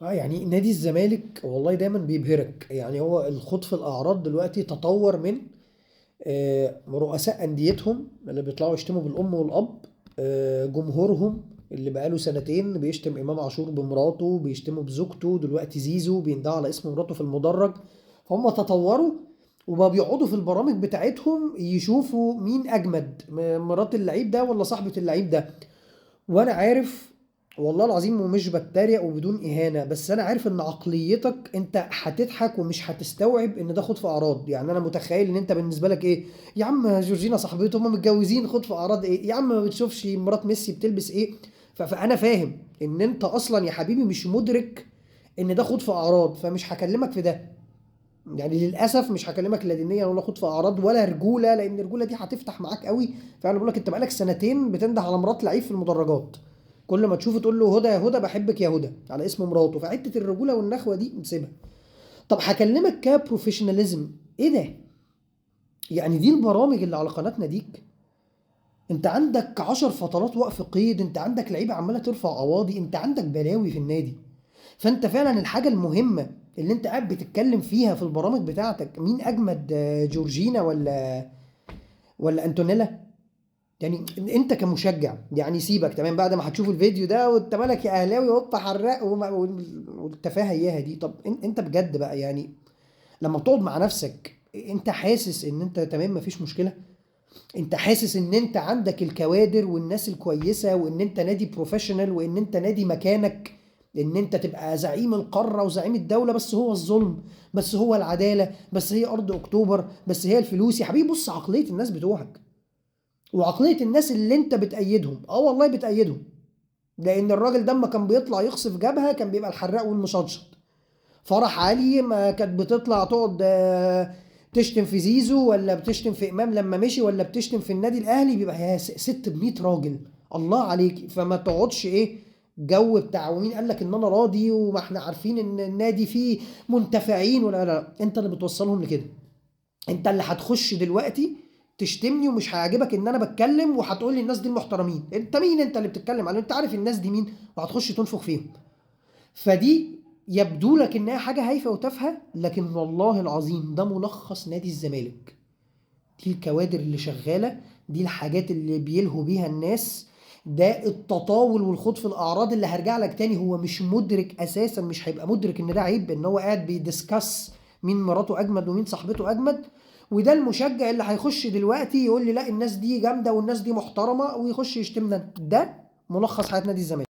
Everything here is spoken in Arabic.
يعني نادي الزمالك والله دايما بيبهرك. يعني هو الخوض في الاعراض دلوقتي تطور من رؤساء انديتهم اللي بيطلعوا يشتموا بالام والاب، جمهورهم اللي بقاله سنتين بيشتم امام عاشور بمراته، بيشتموا بزوجته، دلوقتي زيزو بيندعوا على اسم مراته في المدرج. فهم تطوروا وما بيقعدوا في البرامج بتاعتهم يشوفوا مين اجمد، مرات اللعيب ده ولا صاحبة اللعيب ده. وانا عارف والله العظيم ومش بتريق وبدون اهانه، بس انا عارف ان عقليتك انت هتضحك ومش هتستوعب ان ده خد في اعراض. يعني انا متخيل ان انت بالنسبه لك ايه؟ يا عم جورجينا صاحبتهم هم متجوزين، خد في اعراض ايه يا عم؟ ما بتشوفش مرات ميسي بتلبس ايه؟ فانا فاهم ان انت اصلا يا حبيبي مش مدرك ان ده خد في اعراض، فمش هكلمك في ده. يعني للاسف مش هكلمك لا دينيا ولا خد في اعراض ولا رجوله، لان الرجوله دي هتفتح معاك قوي. فانا بقول لك انت بقالك سنتين بتنده على مرات لعيب في المدرجات، كل ما تشوفه تقول له هدى يا هدى بحبك يا هدى على اسم مراته. فحته الرجوله والنخوه دي نسيبها. طب هكلمك كبروفيشناليزم، ايه ده؟ يعني دي البرامج اللي على قناتنا ديك؟ انت عندك 10 فترات وقف قيد، انت عندك لعيبه عماله ترفع قواضي، انت عندك بلاوي في النادي. فانت فعلا الحاجه المهمه اللي انت قاعد بتتكلم فيها في البرامج بتاعتك مين اجمد، جورجينا ولا انتونيلا؟ يعني انت كمشجع يعني سيبك تمام بعد ما هتشوف الفيديو ده وانت مالك يا اهلاوي هوب حراق والتفاهه اياها دي. طب انت بجد بقى يعني لما بتقعد مع نفسك انت حاسس ان انت تمام مفيش مشكله؟ انت حاسس ان انت عندك الكوادر والناس الكويسه وان انت نادي بروفيشنال وان انت نادي مكانك ان انت تبقى زعيم القاره وزعيم الدوله؟ بس هو الظلم، بس هو العداله، بس هي ارض اكتوبر، بس هي الفلوس. يا حبيبي بص عقليه الناس بتوعك وعقليه الناس اللي انت بتأيدهم. اه والله بتأيدهم، لان الراجل ده اما كان بيطلع يخصف جبهه كان بيبقى الحراق والمشطشط. فرح علي ما كانت بتطلع تقعد تشتم في زيزو ولا بتشتم في امام لما مشي ولا بتشتم في النادي الاهلي، بيبقى يا ست ب 100 راجل الله عليك. فما تقعدش ايه جو بتاع ومين قال لك ان انا راضي وما احنا عارفين ان النادي فيه منتفعين ولا لا. انت اللي بتوصلهم لكده. انت اللي هتخش دلوقتي تشتمني ومش هيعجبك ان انا بتكلم وهتقول لي الناس دي المحترمين. انت مين انت اللي بتتكلم عليه؟ انت عارف الناس دي مين؟ وهتخش تنفخ فيهم. فدي يبدو لك انها حاجه هايفه وتافهه، لكن والله العظيم ده ملخص نادي الزمالك. دي الكوادر اللي شغاله، دي الحاجات اللي بيلهوا بيها الناس، ده التطاول والخوض في الاعراض اللي هرجع لك تاني. هو مش مدرك اساسا، مش هيبقى مدرك ان ده عيب ان هو قاعد بيدسكس مين مراته اجمد ومين صاحبته اجمد. وده المشجع اللي هيخش دلوقتي يقول لي لا الناس دي جامده والناس دي محترمه ويخش يشتمنا. ده ملخص حياه نادي الزمالك.